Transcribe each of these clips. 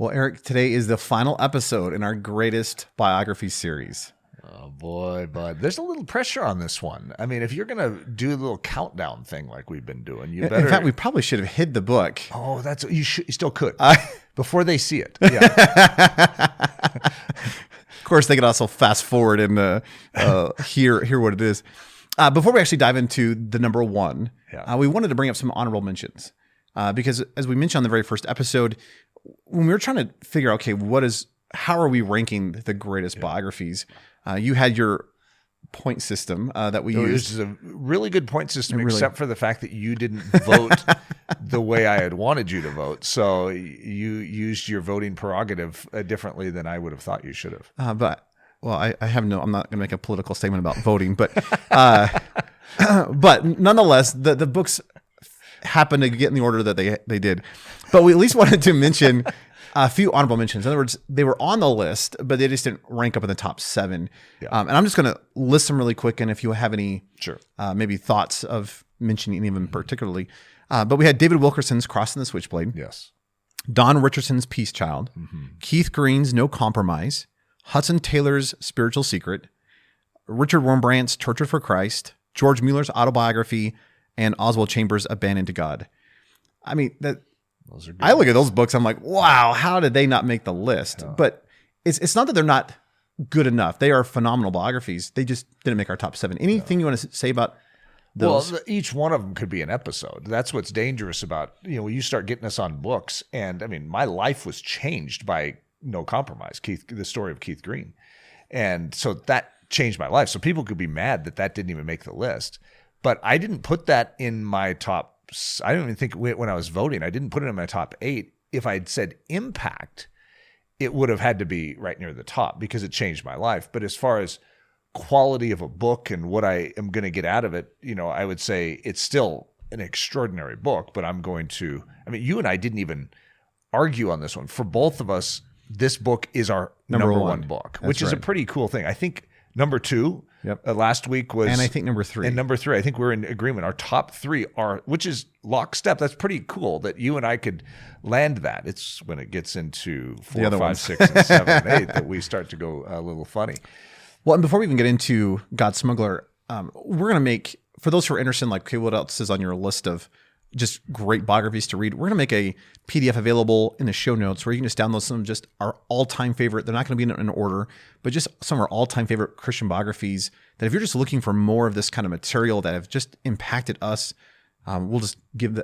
Well, Eric, today is the final episode in our greatest biography series. Oh boy, bud. There's a little pressure on this one. I mean, if you're going to do a little countdown thing like we've been doing, you better... In fact, we probably should have hid the book. Oh, you still could. Before they see it. Yeah. Of course, they could also fast forward and hear what it is. Before we actually dive into the number one, we wanted to bring up some honorable mentions. Because as we mentioned on the very first episode, when we were trying to figure out, okay, how are we ranking the greatest biographies? You had your point system that we used. This is a really good point system, except for the fact that you didn't vote the way I had wanted you to vote. So you used your voting prerogative differently than I would have thought you should have. I'm not going to make a political statement about voting, but but nonetheless, the books happened to get in the order that they did. But we at least wanted to mention a few honorable mentions. In other words, they were on the list, but they just didn't rank up in the top 7. Yeah. And I'm just going to list them really quick. And if you have any maybe thoughts of mentioning any of them particularly. But we had David Wilkerson's Crossing the Switchblade. Yes. Don Richardson's Peace Child. Mm-hmm. Keith Green's No Compromise. Hudson Taylor's Spiritual Secret. Richard Wormbrandt's Tortured for Christ. George Mueller's Autobiography. And Oswald Chambers' Abandoned to God. I mean, those are good. I look at those books, I'm like, wow, how did they not make the list? Oh. But it's not that they're not good enough. They are phenomenal biographies. They just didn't make our top 7. Anything you want to say about those? Well, each one of them could be an episode. That's what's dangerous about, when you start getting us on books. And I mean, my life was changed by No Compromise, the story of Keith Green. And so that changed my life. So people could be mad that didn't even make the list. But I didn't put that in my top. I don't even think when I was voting, I didn't put it in my top 8. If I'd said impact, it would have had to be right near the top because it changed my life. But as far as quality of a book and what I am going to get out of it, I would say it's still an extraordinary book. But you and I didn't even argue on this one. For both of us, this book is our number one book, which is a pretty cool thing. I think number 2. Yep. Last week was, and I think number 3. And number 3, I think we're in agreement. Our top 3 are, which is lockstep. That's pretty cool that you and I could land that. It's when it gets into 4, 5, 6, and 7, and 8 that we start to go a little funny. Well, and before we even get into God Smuggler, we're going to make, for those who are interested in okay, what else is on your list of just great biographies to read, we're going to make a PDF available in the show notes where you can just download some just our all-time favorite. They're not going to be in order, but just some of our all-time favorite Christian biographies that if you're just looking for more of this kind of material that have just impacted us, we'll just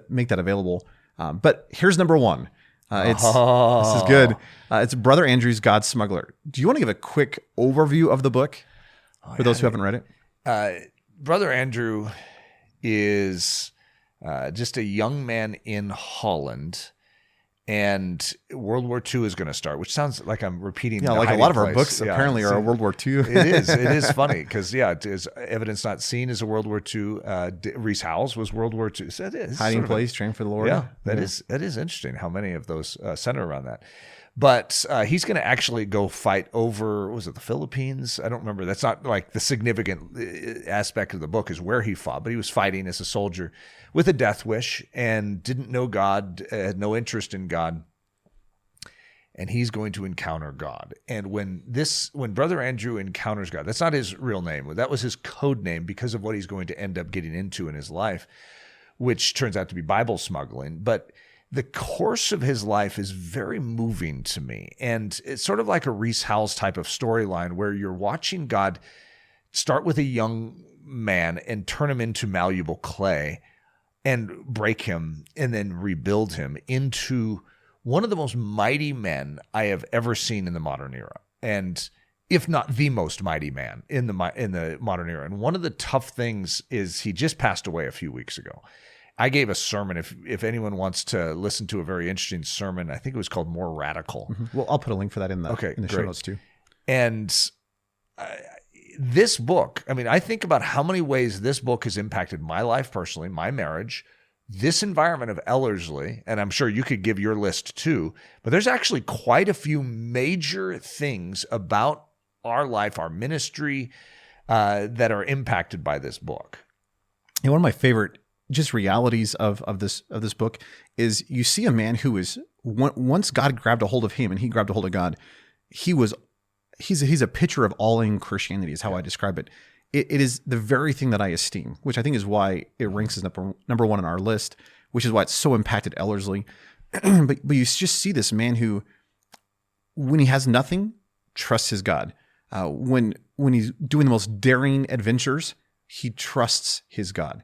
make that available. But here's number 1. This is good. It's Brother Andrew's God Smuggler. Do you want to give a quick overview of the book for those who haven't read it? Brother Andrew is... just a young man in Holland, and World War II is going to start, which sounds like I'm repeating. Yeah, like a lot of our books apparently are World War II. It is funny because it is Evidence Not Seen is a World War II. Reese Howells was World War II. So it is Hiding Place, Train for the Lord. Yeah, that is interesting how many of those center around that. But he's going to actually go fight over, was it the Philippines? I don't remember. That's not like the significant aspect of the book is where he fought, but he was fighting as a soldier with a death wish and didn't know God, had no interest in God. And he's going to encounter God. And when Brother Andrew encounters God, that's not his real name. That was his code name because of what he's going to end up getting into in his life, which turns out to be Bible smuggling. But the course of his life is very moving to me. And it's sort of like a Reese Howells type of storyline where you're watching God start with a young man and turn him into malleable clay and break him and then rebuild him into one of the most mighty men I have ever seen in the modern era. And if not the most mighty man in the modern era. And one of the tough things is he just passed away a few weeks ago. I gave a sermon. If anyone wants to listen to a very interesting sermon, I think it was called More Radical. Mm-hmm. Well, I'll put a link for that in the show notes too. And this book, I think about how many ways this book has impacted my life personally, my marriage, this environment of Ellerslie, and I'm sure you could give your list too, but there's actually quite a few major things about our life, our ministry, that are impacted by this book. And one of my favorite just realities of this book is you see a man who is once God grabbed a hold of him and he grabbed a hold of God, he's a picture of all-in Christianity is how I describe it. It is the very thing that I esteem, which I think is why it ranks as number one on our list, which is why it's so impacted Ellerslie. but you just see this man who, when he has nothing, trusts his God. When he's doing the most daring adventures, he trusts his God.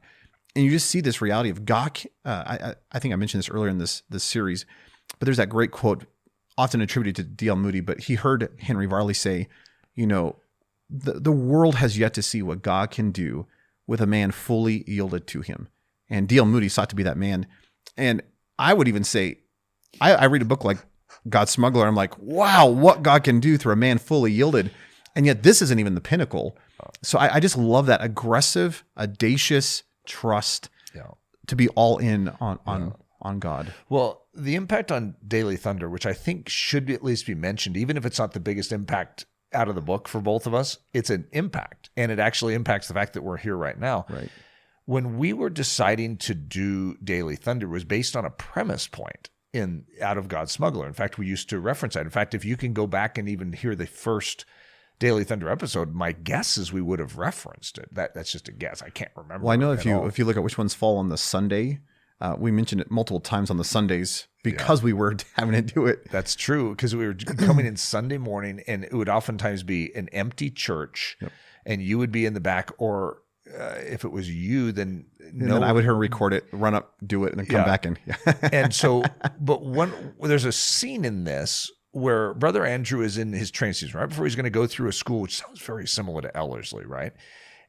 And you just see this reality of God. I think I mentioned this earlier in this series, but there's that great quote often attributed to D.L. Moody, but he heard Henry Varley say, the world has yet to see what God can do with a man fully yielded to him. And D.L. Moody sought to be that man. And I would even say, I read a book like God's Smuggler. I'm like, wow, what God can do through a man fully yielded. And yet this isn't even the pinnacle. So I just love that aggressive, audacious trust to be all in on God. Well, the impact on Daily Thunder, which I think should at least be mentioned, even if it's not the biggest impact out of the book for both of us, it's an impact. And it actually impacts the fact that we're here right now. Right. When we were deciding to do Daily Thunder, it was based on a premise point out of God's Smuggler. In fact, we used to reference that. In fact, if you can go back and even hear the first Daily Thunder episode, my guess is we would have referenced it. That's just a guess. I can't remember. Well, I know if you look at which ones fall on the Sunday, we mentioned it multiple times on the Sundays because we were having to do it. That's true, because we were coming in Sunday morning, and it would oftentimes be an empty church, and you would be in the back, or if it was you, then I would hear record it, run up, do it, and then come back in. And so, but there's a scene in this where Brother Andrew is in his training season, right before he's going to go through a school, which sounds very similar to Ellerslie, right?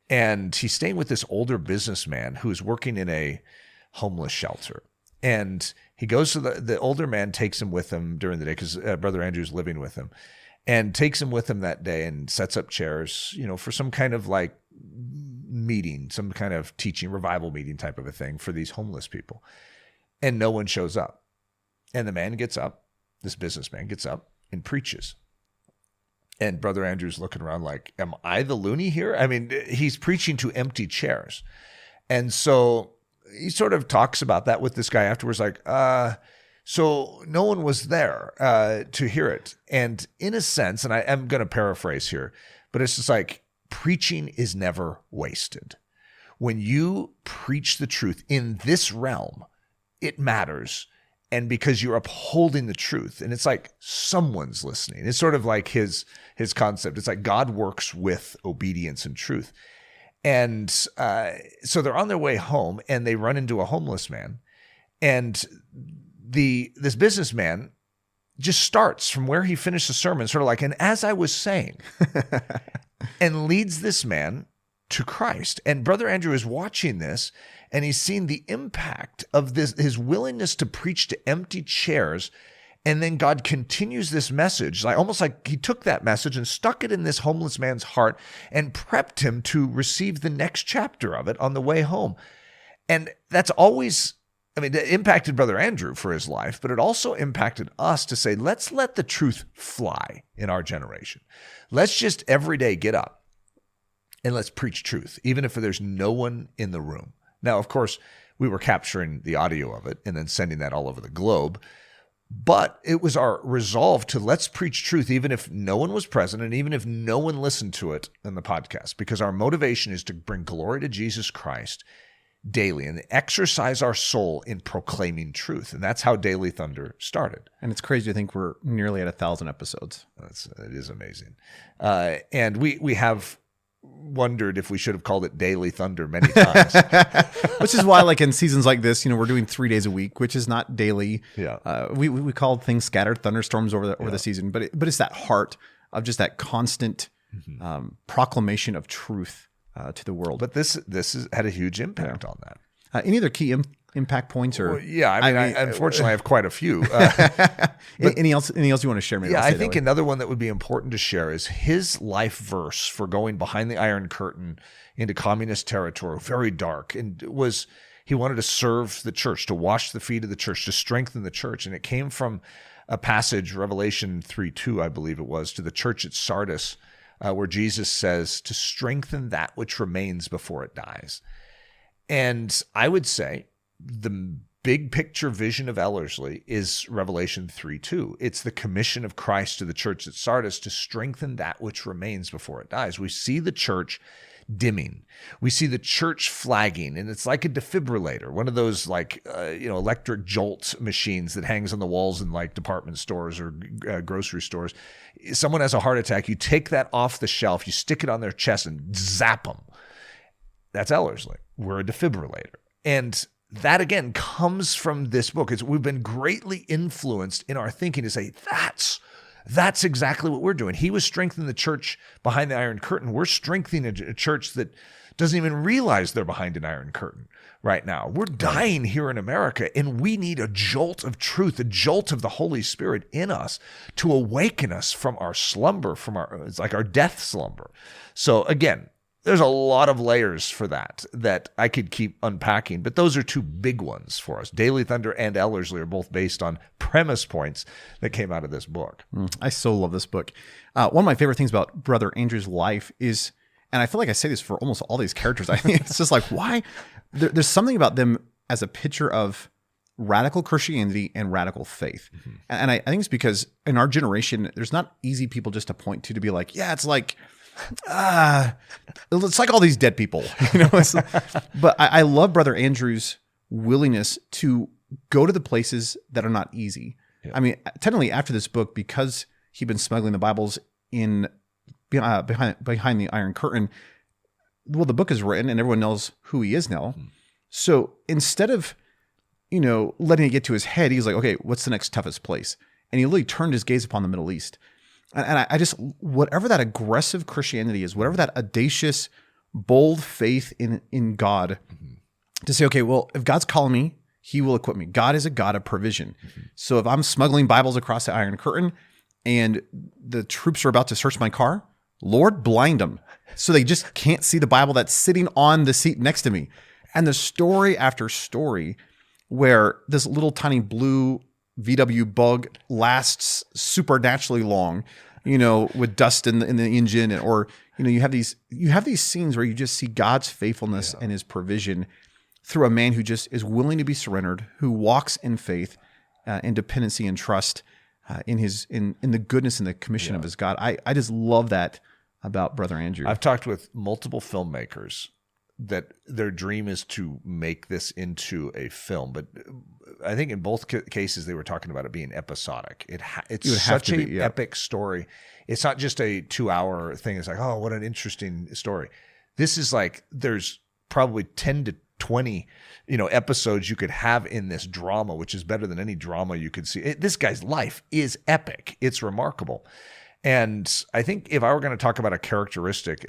And he's staying with this older businessman who is working in a homeless shelter. And he goes to the older man, takes him with him during the day because Brother Andrew's living with him, and takes him with him that day and sets up chairs, for some kind of like meeting, some kind of teaching, revival meeting type of a thing for these homeless people. And no one shows up. And the man gets up, this businessman gets up and preaches. And Brother Andrew's looking around like, am I the loony here? I mean, he's preaching to empty chairs. And so he sort of talks about that with this guy afterwards, like, so no one was there to hear it. And in a sense, and I am going to paraphrase here, but it's just like, preaching is never wasted. When you preach the truth in this realm, it matters. And because you're upholding the truth, and it's like someone's listening. It's sort of like his concept. It's like God works with obedience and truth. And so they're on their way home, and they run into a homeless man. And this businessman just starts from where he finished the sermon, sort of like, and as I was saying, and leads this man to Christ. And Brother Andrew is watching this, and he's seen the impact of his willingness to preach to empty chairs. And then God continues this message, almost like he took that message and stuck it in this homeless man's heart and prepped him to receive the next chapter of it on the way home. And that's always, it impacted Brother Andrew for his life, but it also impacted us to say, let's let the truth fly in our generation. Let's just every day get up and let's preach truth, even if there's no one in the room. Now, of course, we were capturing the audio of it and then sending that all over the globe. But it was our resolve to let's preach truth, even if no one was present and even if no one listened to it in the podcast, because our motivation is to bring glory to Jesus Christ daily and exercise our soul in proclaiming truth. And that's how Daily Thunder started. And it's crazy to think we're nearly at 1,000 episodes. It is amazing. And we have wondered if we should have called it Daily Thunder many times. Which is why, like in seasons like this, we're doing 3 days a week, which is not daily. Yeah. We called things scattered thunderstorms over the season, but it's that heart of just that constant proclamation of truth to the world. But this had a huge impact on that. Any other key impact points? Or I unfortunately I have quite a few. Anything else you want to share? Maybe I think another one that would be important to share is his life verse for going behind the Iron Curtain into communist territory, very dark, and he wanted to serve the church, to wash the feet of the church, to strengthen the church. And it came from a passage, Revelation 3:2, I believe it was, to the church at Sardis, where Jesus says to strengthen that which remains before it dies. And I would say the big picture vision of Ellerslie is Revelation 3:2. It's the commission of Christ to the church at Sardis to strengthen that which remains before it dies. We see the church dimming. We see the church flagging, and it's like a defibrillator, one of those electric jolt machines that hangs on the walls in like department stores or grocery stores. Someone has a heart attack, you take that off the shelf, you stick it on their chest and zap them. That's Ellerslie. We're a defibrillator. And that again comes from this book. We've been greatly influenced in our thinking to say, that's exactly what we're doing. He was strengthening the church behind the Iron Curtain. We're strengthening a church that doesn't even realize they're behind an Iron Curtain right now. We're dying here in America, and we need a jolt of truth, a jolt of the Holy Spirit in us to awaken us from our slumber, it's like our death slumber. So again, there's a lot of layers for that I could keep unpacking, but those are two big ones for us. Daily Thunder and Ellerslie are both based on premise points that came out of this book. I so love this book. One of my favorite things about Brother Andrew's life is, and I feel like I say this for almost all these characters, I think it's just like, why? There's something about them as a picture of radical Christianity and radical faith. Mm-hmm. And I think it's because in our generation, there's not easy people just to point to be like, yeah, it's like all these dead people, but I love Brother Andrew's willingness to go to the places that are not easy. Yeah. I mean, technically after this book, because he'd been smuggling the Bibles in behind the Iron Curtain, well, the book is written and everyone knows who he is now. Mm. So instead of, letting it get to his head, he's like, okay, what's the next toughest place? And he literally turned his gaze upon the Middle East. And I just, whatever that aggressive Christianity is, whatever that audacious, bold faith in God, to say, okay, well, if God's calling me, he will equip me. God is a God of provision. Mm-hmm. So if I'm smuggling Bibles across the Iron Curtain and the troops are about to search my car, Lord, blind them so they just can't see the Bible that's sitting on the seat next to me. And the story after story where this little tiny blue VW bug lasts supernaturally long, with dust in the engine, or you have these scenes where you just see God's faithfulness and his provision through a man who just is willing to be surrendered, who walks in faith, in dependency and trust, in the goodness and the commission of his God. I just love that about Brother Andrew. I've talked with multiple filmmakers that their dream is to make this into a film, but I think in both cases they were talking about it being episodic. It's such an epic story. It's not just a 2-hour thing. It's like, oh, what an interesting story. This is like, there's probably 10 to 20, episodes you could have in this drama, which is better than any drama you could see. This guy's life is epic. It's remarkable. And I think if I were going to talk about a characteristic,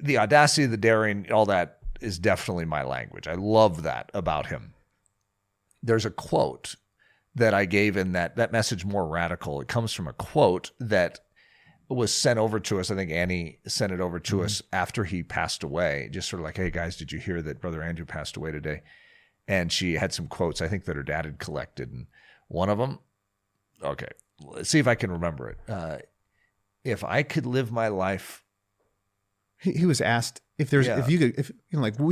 the audacity, the daring, all that is definitely my language. I love that about him. There's a quote that I gave in that message, More Radical. It comes from a quote that was sent over to us. I think Annie sent it over to us after he passed away, just sort of like, hey guys, did you hear that Brother Andrew passed away today? And she had some quotes, I think, that her dad had collected. And one of them, okay, let's see if I can remember it. If I could live my life. He was asked if would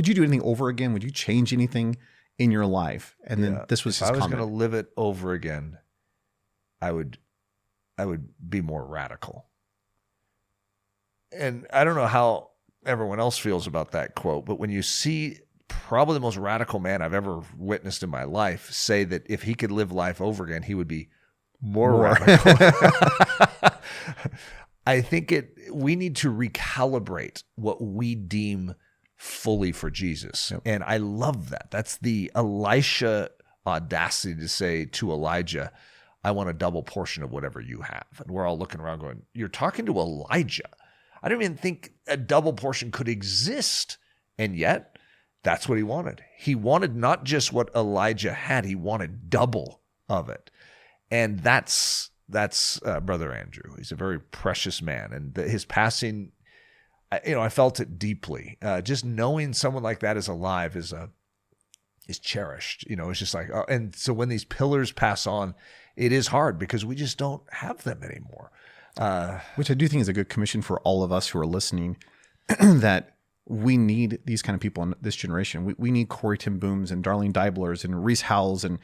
you do anything over again? Would you change anything in your life? And then this was his comment. If I was going to live it over again, I would be more radical. And I don't know how everyone else feels about that quote, but when you see probably the most radical man I've ever witnessed in my life say that if he could live life over again, he would be more radical. I think we need to recalibrate what we deem fully for Jesus. Yep. And I love that. That's the Elisha audacity to say to Elijah, I want a double portion of whatever you have. And we're all looking around going, you're talking to Elijah. I don't even think a double portion could exist. And yet, that's what he wanted. He wanted not just what Elijah had, he wanted double of it. And that's Brother Andrew. He's a very precious man. And his passing, I felt it deeply. Just knowing someone like that is alive is cherished. It's just like, and so when these pillars pass on, it is hard because we just don't have them anymore. Which I do think is a good commission for all of us who are listening, that we need these kind of people in this generation. We need Corrie ten Booms and Darlene Deiblers and Reese Howells and,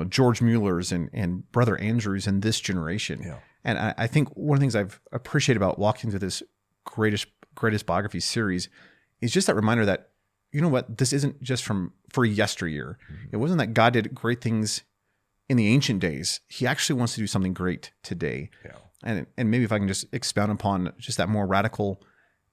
George Mueller's and Brother Andrews in this generation. Yeah. And I think one of the things I've appreciated about walking through this greatest biography series is just that reminder that, you know what, this isn't just for yesteryear. Mm-hmm. It wasn't that God did great things in the ancient days. He actually wants to do something great today. Yeah. And maybe if I can just expound upon just that more radical,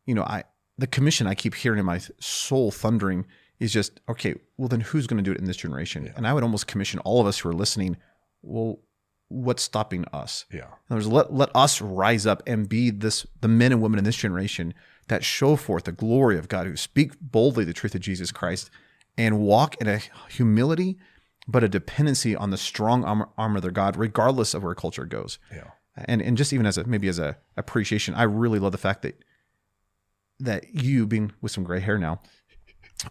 the commission I keep hearing in my soul thundering is just, okay, well then who's going to do it in this generation? Yeah. And I would almost commission all of us who are listening, well, what's stopping us? Yeah. In other words, let us rise up and be the men and women in this generation that show forth the glory of God, who speak boldly the truth of Jesus Christ and walk in a humility, but a dependency on the strong arm of their God, regardless of where culture goes. Yeah. And just even as a appreciation, I really love the fact that you, being with some gray hair now,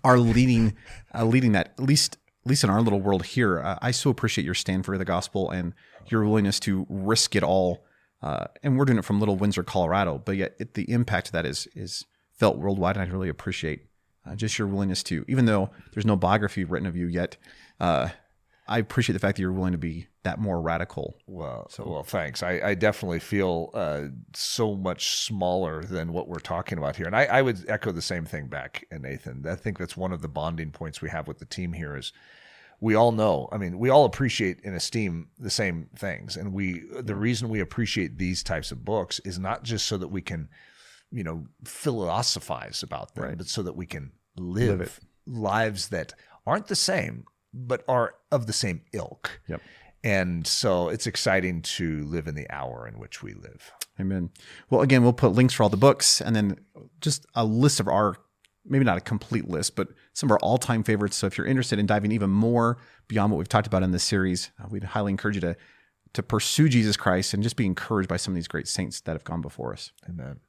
are leading that, at least in our little world here. I so appreciate your stand for the gospel and your willingness to risk it all. And we're doing it from Little Windsor, Colorado, but yet the impact of that is felt worldwide. And I really appreciate just your willingness to, even though there's no biography written of you yet, I appreciate the fact that you're willing to be that more radical. Well, thanks. I definitely feel so much smaller than what we're talking about here. And I would echo the same thing back, Nathan. I think that's one of the bonding points we have with the team here is we all know, we all appreciate and esteem the same things. And the reason we appreciate these types of books is not just so that we can, philosophize about them, right, but so that we can live lives that aren't the same, but are of the same ilk. Yep. And so it's exciting to live in the hour in which we live. Amen. Well, again, we'll put links for all the books and then just a list of our, maybe not a complete list, but some of our all-time favorites. So if you're interested in diving even more beyond what we've talked about in this series, we'd highly encourage you to pursue Jesus Christ and just be encouraged by some of these great saints that have gone before us. Amen.